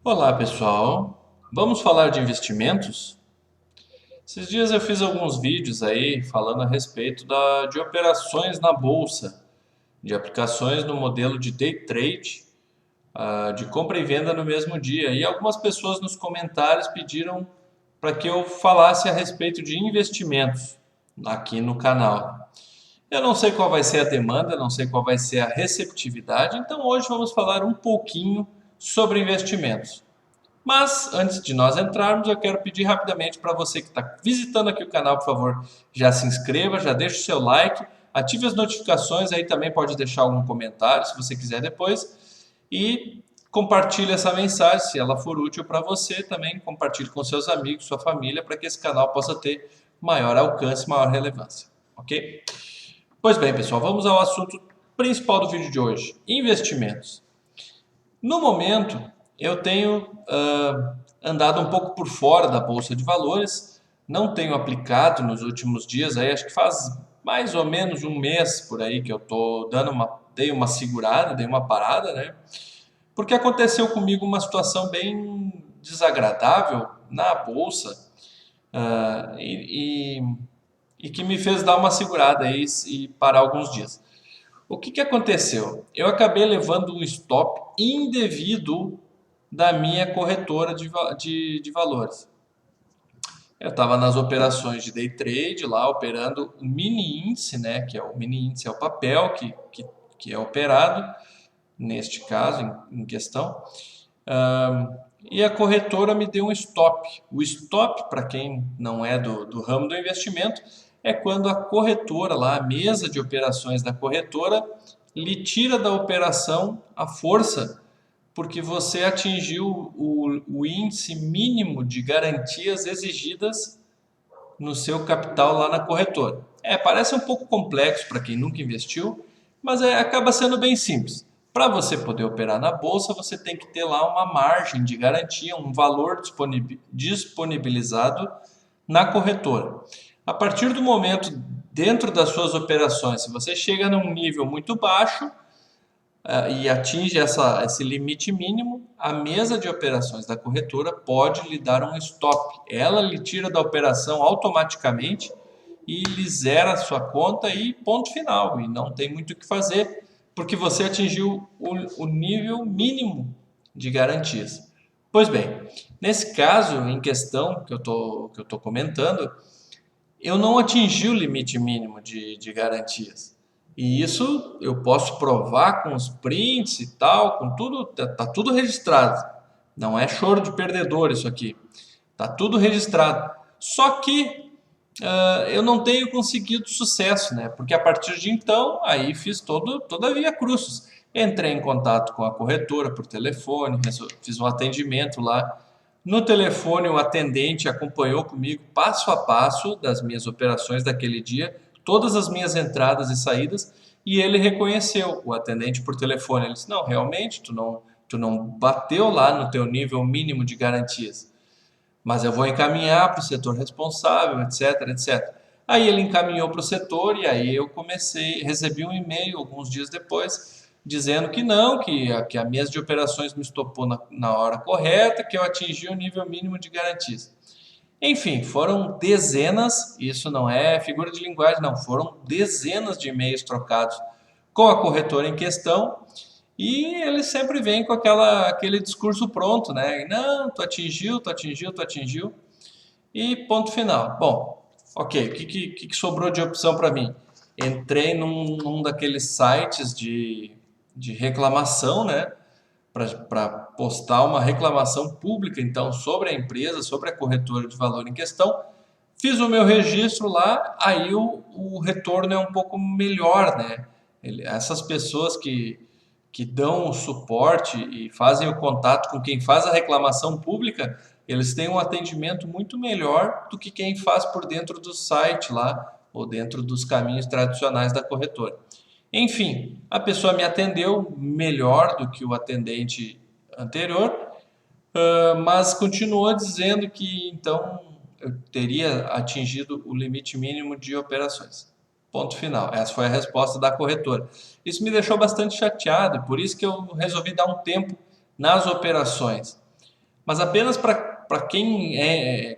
Olá pessoal, vamos falar de investimentos? Esses dias eu fiz alguns vídeos aí falando a respeito de operações na bolsa, de aplicações no modelo de day trade, de compra e venda no mesmo dia. E algumas pessoas nos comentários pediram para que eu falasse a respeito de investimentos aqui no canal. Eu não sei qual vai ser a demanda, não sei qual vai ser a receptividade, então hoje vamos falar um pouquinho sobre investimentos. Mas antes de nós entrarmos, eu quero pedir rapidamente para você que está visitando aqui o canal, por favor, já se inscreva, já deixe o seu like, ative as notificações, aí também pode deixar algum comentário se você quiser depois e compartilhe essa mensagem, se ela for útil para você, também compartilhe com seus amigos, sua família, para que esse canal possa ter maior alcance, maior relevância, ok? Pois bem, pessoal, vamos ao assunto principal do vídeo de hoje: investimentos. No momento, eu tenho andado um pouco por fora da Bolsa de Valores, não tenho aplicado nos últimos dias, aí acho que faz mais ou menos um mês por aí que eu tô dei uma segurada, dei uma parada, né? Porque aconteceu comigo uma situação bem desagradável na Bolsa, ah, e, e que me fez dar uma segurada aí e parar alguns dias. O que aconteceu? Eu acabei levando um stop indevido da minha corretora de valores. Eu estava nas operações de day trade lá, operando o mini índice, né? Que é o mini índice, é o papel que é operado, neste caso em questão. E a corretora me deu um stop. O stop, para quem não é do ramo do investimento, é quando a corretora, lá, a mesa de operações da corretora, lhe tira da operação a força, porque você atingiu o índice mínimo de garantias exigidas no seu capital lá na corretora. Parece um pouco complexo para quem nunca investiu, mas acaba sendo bem simples. Para você poder operar na bolsa, você tem que ter lá uma margem de garantia, um valor disponibilizado na corretora. A partir do momento, dentro das suas operações, se você chega num nível muito baixo, e atinge esse limite mínimo, a mesa de operações da corretora pode lhe dar um stop. Ela lhe tira da operação automaticamente e lhe zera a sua conta e ponto final. E não tem muito o que fazer, porque você atingiu o nível mínimo de garantias. Pois bem, nesse caso em questão que eu tô comentando, eu não atingi o limite mínimo de garantias. E isso eu posso provar com os prints e tal, com tudo, tá tudo registrado. Não é choro de perdedor isso aqui. Tá tudo registrado. Só que eu não tenho conseguido sucesso, né? Porque a partir de então, aí fiz toda a via crucis. Entrei em contato com a corretora por telefone, fiz um atendimento lá. No telefone, o atendente acompanhou comigo passo a passo das minhas operações daquele dia, todas as minhas entradas e saídas, e ele reconheceu, o atendente por telefone. Ele disse: não, realmente, tu não bateu lá no teu nível mínimo de garantias, mas eu vou encaminhar para o setor responsável, etc, etc. Aí ele encaminhou para o setor e aí eu recebi um e-mail alguns dias depois dizendo que não, que a mesa de operações me estopou na hora correta, que eu atingi o nível mínimo de garantias. Enfim, foram dezenas, isso não é figura de linguagem, não, foram dezenas de e-mails trocados com a corretora em questão e ele sempre vem com aquele discurso pronto, né? Não, tu atingiu, e ponto final. Bom, ok, o que sobrou de opção para mim? Entrei num daqueles sites de reclamação, né? Para postar uma reclamação pública, então, sobre a empresa, sobre a corretora de valor em questão. Fiz o meu registro lá, aí o retorno é um pouco melhor, né? Essas pessoas que dão o suporte e fazem o contato com quem faz a reclamação pública, eles têm um atendimento muito melhor do que quem faz por dentro do site lá, ou dentro dos caminhos tradicionais da corretora. Enfim, a pessoa me atendeu melhor do que o atendente anterior, mas continuou dizendo que então eu teria atingido o limite mínimo de operações. Ponto final. Essa foi a resposta da corretora. Isso me deixou bastante chateado, por isso que eu resolvi dar um tempo nas operações. mas apenas para quem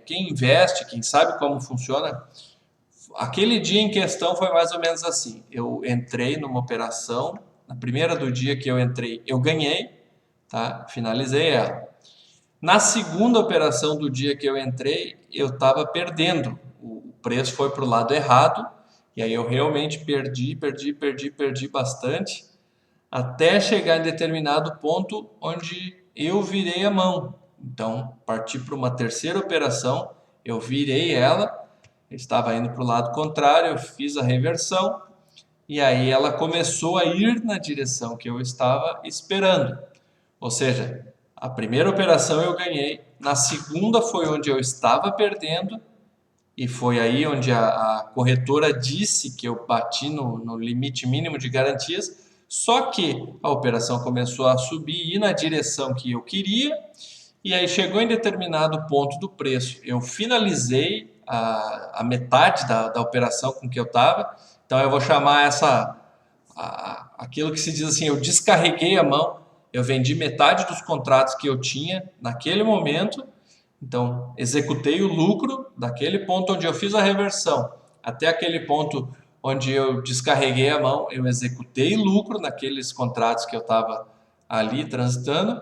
investe, quem sabe como funciona. Aquele dia em questão foi mais ou menos assim. Eu entrei numa operação, na primeira do dia que eu entrei, eu ganhei, tá? Finalizei ela. Na segunda operação do dia que eu entrei, eu estava perdendo. O preço foi para o lado errado, e aí eu realmente perdi bastante, até chegar em determinado ponto onde eu virei a mão. Então, parti para uma terceira operação, eu virei ela, eu estava indo para o lado contrário, eu fiz a reversão, e aí ela começou a ir na direção que eu estava esperando. Ou seja, a primeira operação eu ganhei, na segunda foi onde eu estava perdendo, e foi aí onde a corretora disse que eu bati no limite mínimo de garantias, só que a operação começou a subir e ir na direção que eu queria, e aí chegou em determinado ponto do preço. Eu finalizei a metade da operação com que eu estava, então eu vou chamar aquilo que se diz assim, eu descarreguei a mão, eu vendi metade dos contratos que eu tinha naquele momento, então executei o lucro daquele ponto onde eu fiz a reversão até aquele ponto onde eu descarreguei a mão, eu executei lucro naqueles contratos que eu estava ali transitando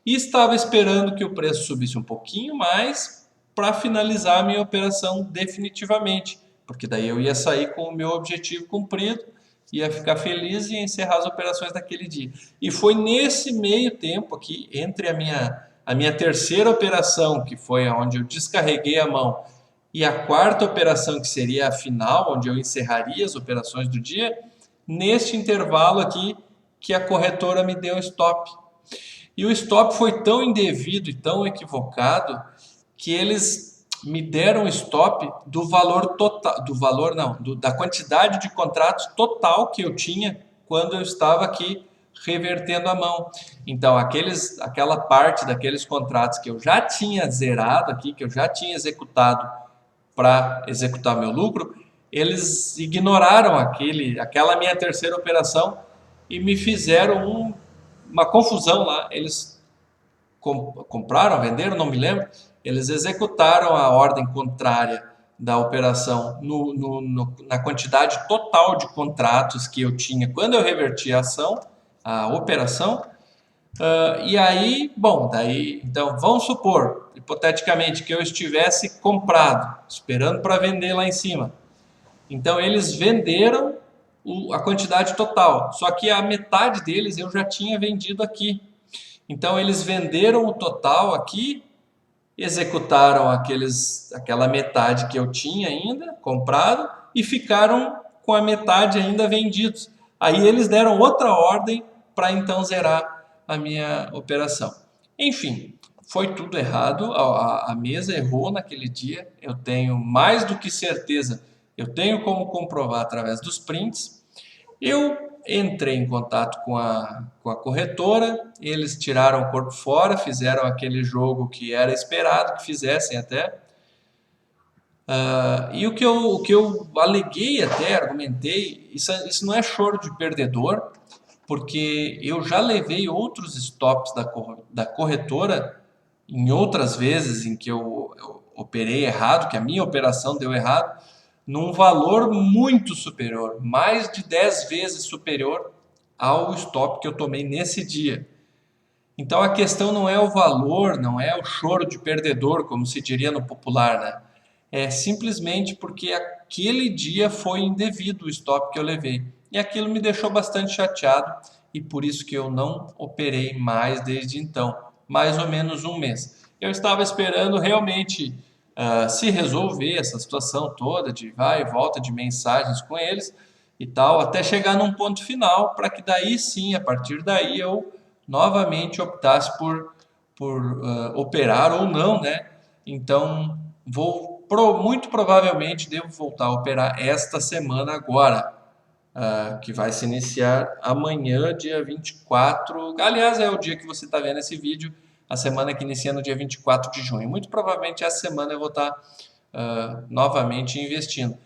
e estava esperando que o preço subisse um pouquinho mais para finalizar a minha operação definitivamente, porque daí eu ia sair com o meu objetivo cumprido, ia ficar feliz e encerrar as operações daquele dia. E foi nesse meio tempo aqui, entre a minha terceira operação, que foi onde eu descarreguei a mão, e a quarta operação, que seria a final, onde eu encerraria as operações do dia, neste intervalo aqui que a corretora me deu stop. E o stop foi tão indevido e tão equivocado que eles me deram stop do valor total, do valor não, da quantidade de contratos total que eu tinha quando eu estava aqui revertendo a mão. Então, aquela parte daqueles contratos que eu já tinha zerado aqui, que eu já tinha executado para executar meu lucro, eles ignoraram aquela minha terceira operação e me fizeram uma confusão lá. Eles compraram, venderam, não me lembro, eles executaram a ordem contrária da operação na quantidade total de contratos que eu tinha quando eu reverti a operação. E aí, bom, daí, então vamos supor, hipoteticamente, que eu estivesse comprado, esperando para vender lá em cima. Então eles venderam a quantidade total, só que a metade deles eu já tinha vendido aqui. Então eles venderam o total aqui, executaram aquela metade que eu tinha ainda comprado e ficaram com a metade ainda vendidos. Aí eles deram outra ordem para então zerar a minha operação. Enfim, foi tudo errado, a mesa errou naquele dia, eu tenho mais do que certeza, eu tenho como comprovar através dos prints. Eu entrei em contato com a corretora, eles tiraram o corpo fora, fizeram aquele jogo que era esperado que fizessem até. E o que eu aleguei até, argumentei, isso não é choro de perdedor, porque eu já levei outros stops da corretora em outras vezes em que eu operei errado, que a minha operação deu errado, num valor muito superior, mais de 10 vezes superior ao stop que eu tomei nesse dia. Então a questão não é o valor, não é o choro de perdedor, como se diria no popular, né? É simplesmente porque aquele dia foi indevido o stop que eu levei. E aquilo me deixou bastante chateado e por isso que eu não operei mais desde então, mais ou menos um mês. Eu estava esperando realmente se resolver essa situação toda de vai e volta de mensagens com eles e tal, até chegar num ponto final para que daí sim, a partir daí eu novamente optasse por operar ou não, né? Então muito provavelmente devo voltar a operar esta semana agora, que vai se iniciar amanhã, dia 24. Aliás, é o dia que você está vendo esse vídeo, a semana que inicia no dia 24 de junho. Muito provavelmente essa semana eu vou estar novamente investindo.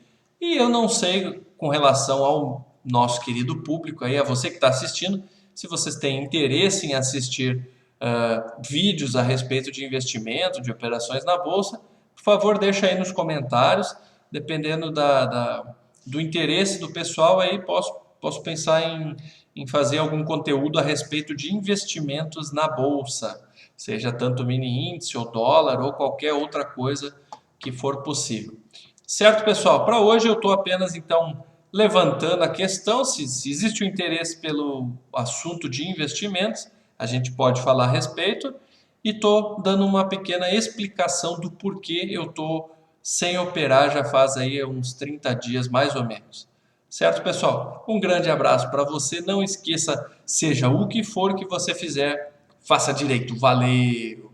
E eu não sei com relação ao nosso querido público, aí, a você que está assistindo, se vocês têm interesse em assistir vídeos a respeito de investimento, de operações na bolsa, por favor, deixa aí nos comentários. Dependendo do interesse do pessoal, aí posso pensar em fazer algum conteúdo a respeito de investimentos na bolsa, seja tanto mini índice ou dólar ou qualquer outra coisa que for possível. Certo, pessoal? Para hoje eu estou apenas então levantando a questão, se existe o interesse pelo assunto de investimentos, a gente pode falar a respeito, e estou dando uma pequena explicação do porquê eu estou sem operar já faz aí uns 30 dias mais ou menos. Certo, pessoal? Um grande abraço para você. Não esqueça, seja o que for que você fizer, faça direito. Valeu!